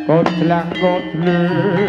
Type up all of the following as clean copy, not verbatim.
Kodlang kodlang.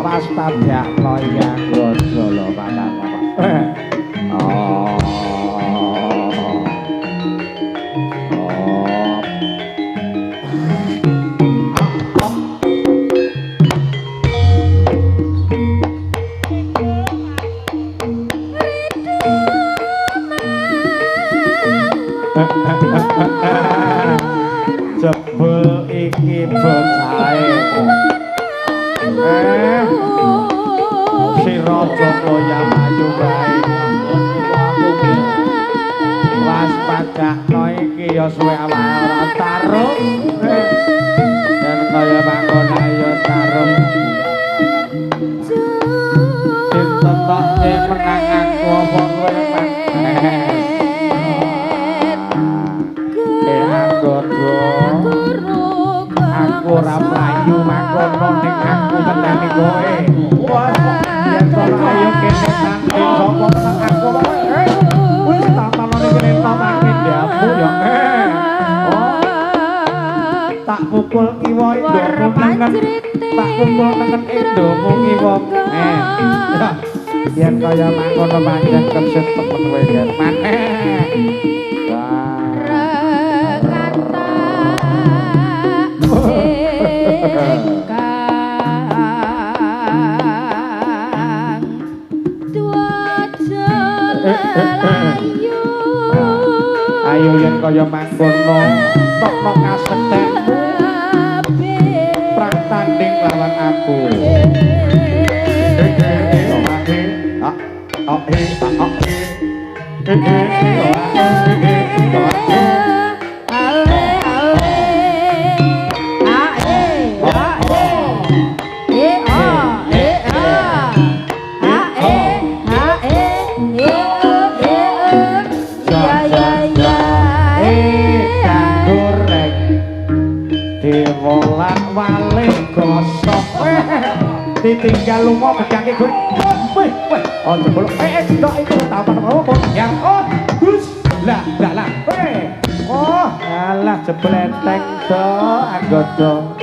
Pas padha loyang gojo lho Pak. Oh. Jebul iki bocahe. Si raja loyang ayu bae. Waspadakno iki ya suwe awake ora tarung. Yen kaya mangkon ayo tarung. Ditokke menang aku apa kowe aku ora mlayu mangkono ning aku kendani kowe. Wah, yen kok ayo kene nanti sapa nang aku wae. Wis tak talone kene tamakin diapu ya. Tak pukul kiwa ndomu nengen. Tak pukul nengen ndomu kiwa. Yen kaya mangkono pancen keset temen kowe yen maneh. Ayo yen kaya mangkono tokno kasetenmu pratanding lawan aku. Ditinggal lunga gedake kowe. Weh, oh jebul. Ndok iku tapan apa? Ya, oh, Gus. Lah. Oh, alah jebul enteng to, anggodo.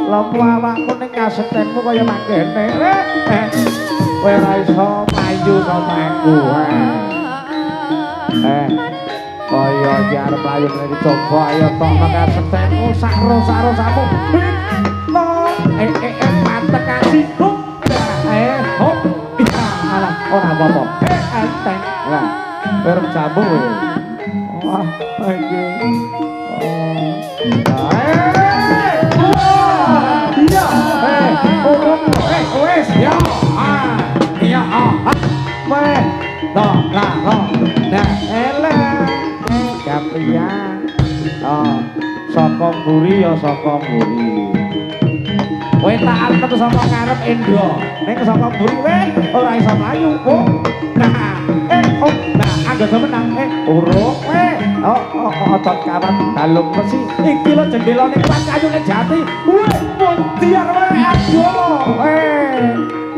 Lopo awakmu ning kasetenmu kaya mangkene. Kowe ora iso mlayu sama aku. Kaya iki arep mlayu iki coba ayo tok kasetenmu saro-samu. Mantek kasih. Alah, ora apa-apa. Enteng. Lah, bareng jambu kowe. Wah, iki. Iya. Wes, ya. Iya. Weh. Lah. Nah, elah. Gaprian. Saka mburi ya saka mburi. Kowe tak arep saka ngarep endo. Ning saka mburi kowe ora iso mlayu. Nah, anggo menang. Uruk kowe. Otot kawat dalem mesi. Iki lho jendelane kuat kayune jati. Weh, mundiar wae aduh.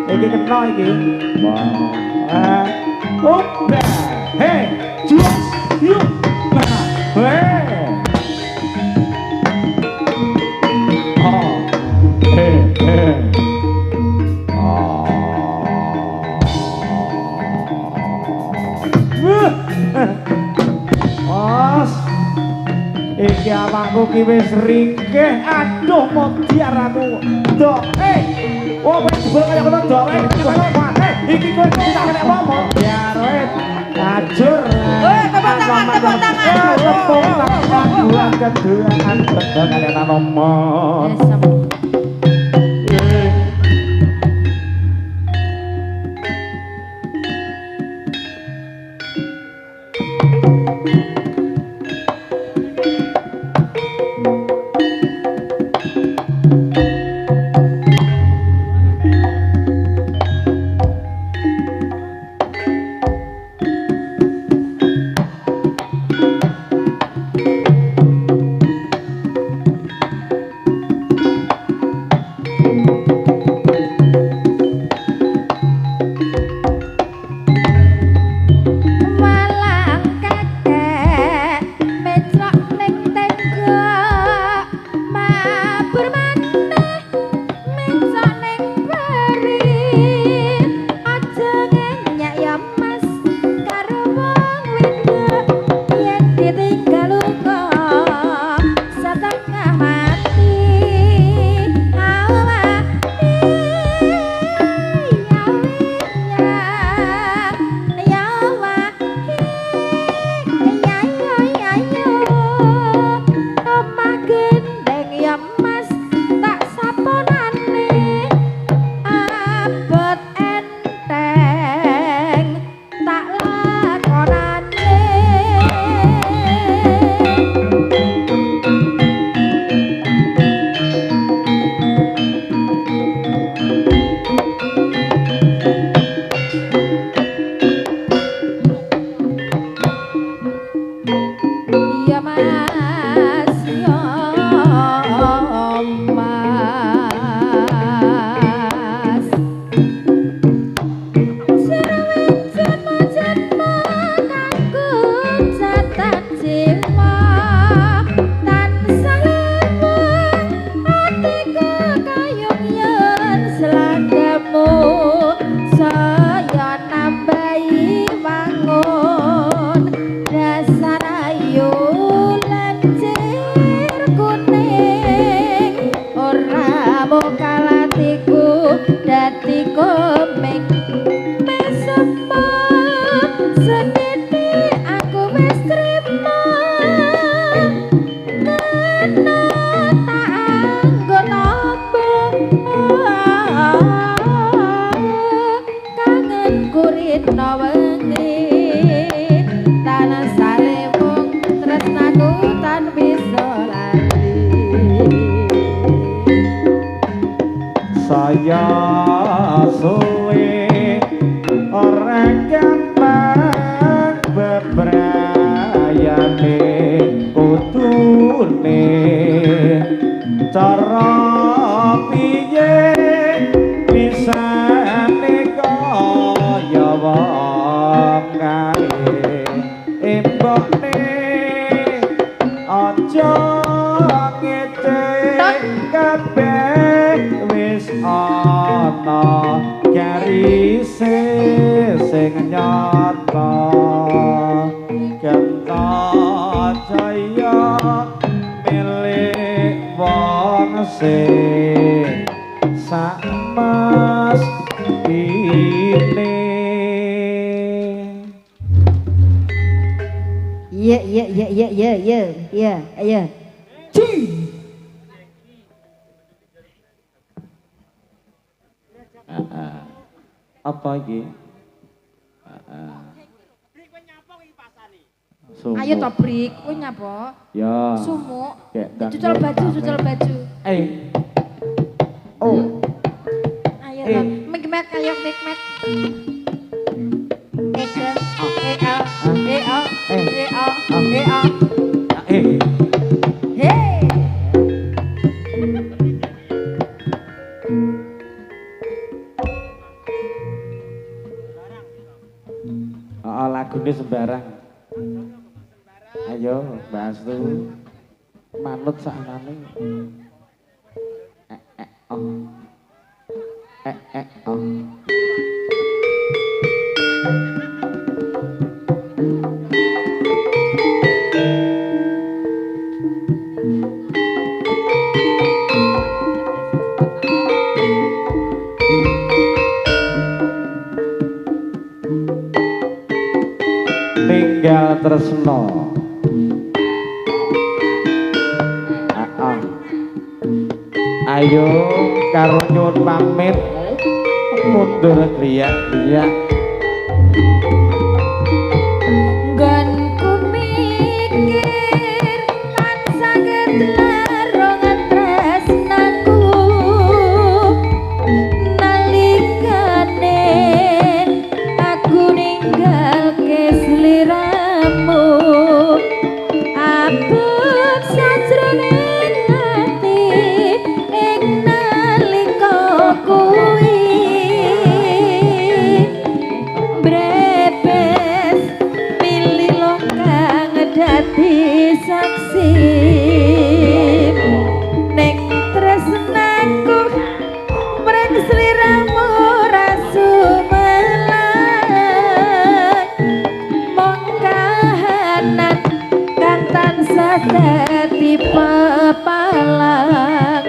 Iki kena iki. Wah. Udah. Jus. Yuk. Iki awakku ki wis ringkeh. Aduh modiar aku. Dok, oh wis jebul kaya ngono dok. Iki kowe tak kena apa? Biar wis ajur. Tepuk tangan. Buat keduaan betul kalian nomor. ya suwe ora gampang bebrayane kudune cara piye bisa kaya wong kae embone aja ngecek kabeh wis ana garise sing nyata kenta jaya milik wong sing sakmas ini. Iya. Apa iki? Ayo to Brik, kowe nyapa? Ya. Sumuk. Cucul baju. Oh. Ayo to, mikmek ayo mikmek. Hey. Lagune sembarang. Ayo, bahas tuh. Manut saknane. Oh. Tinggal tresno. Ayo karo nyuwun pamit mundur griya-griya. Nggonku mikir lan saged larongan tresnaku nalikane aku ninggalke sliramu abot sajroning ati ing nalika kuwi brepes pilih lokang dadi saksi ning tresnaku mreng sliramu rasu melang mong kahanan kang tansah dadi pepalang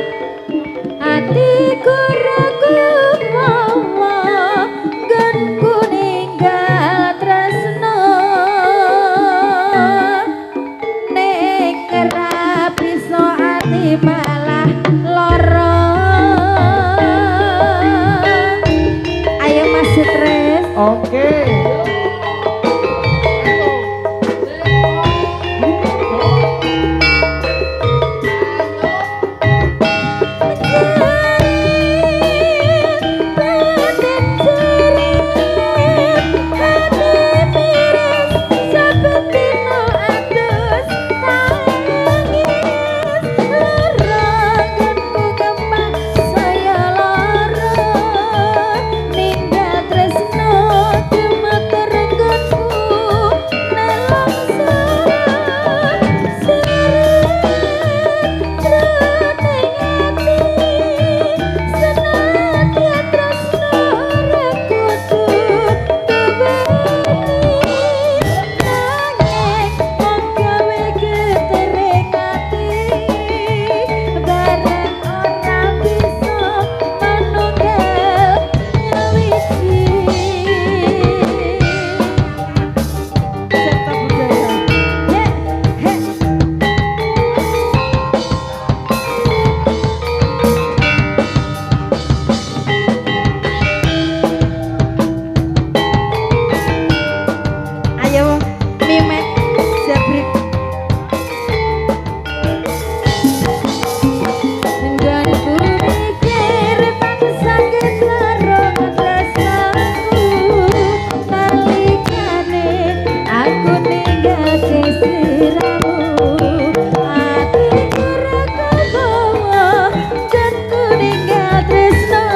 atiku ragu mama genku ninggal tresno ning ora bisa ati malah lara. Ayo Mas Stres. Oke. ngake sliramu atiku ra kebawa jan kuningal tresno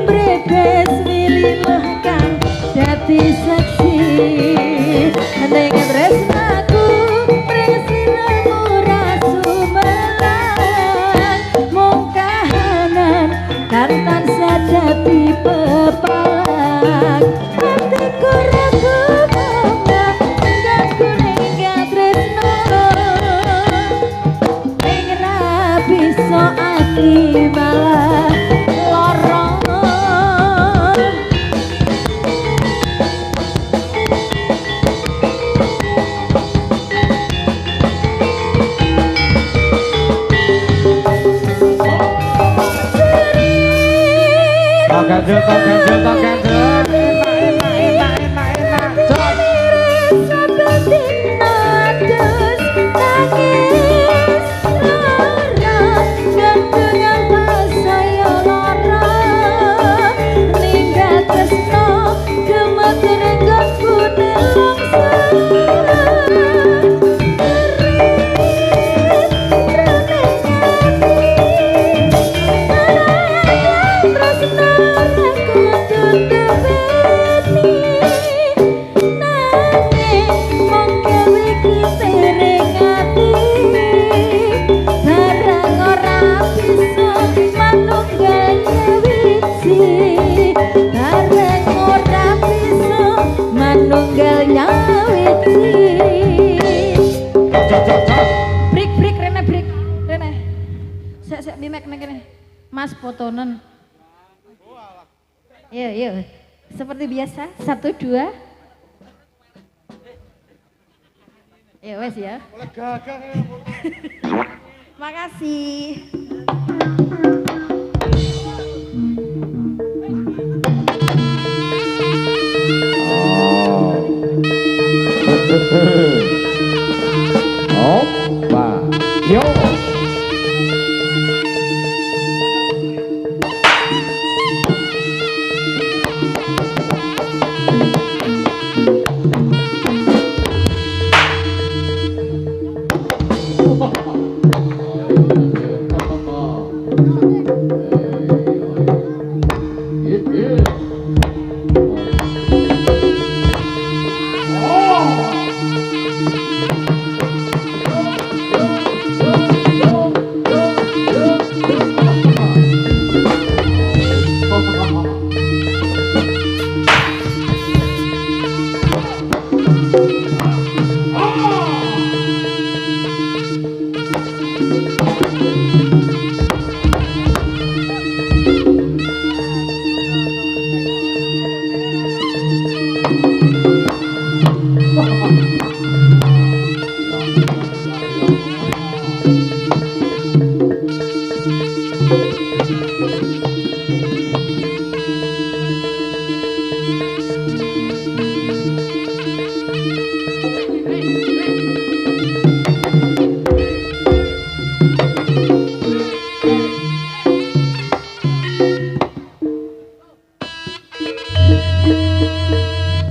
brebes mililah kang dadi saksi ning tresnaku pring sliramu ra sumelang mung kahanan kan tansah dadi pepalang atiku ra kebawa jan kuningal tresno ing ra bisa ati malah lara Ganjel, enak, Cok. Break Rene sek mimek nang kene Mas fotonen yuk seperti biasa 1 2 ya wes ya makasih Oh.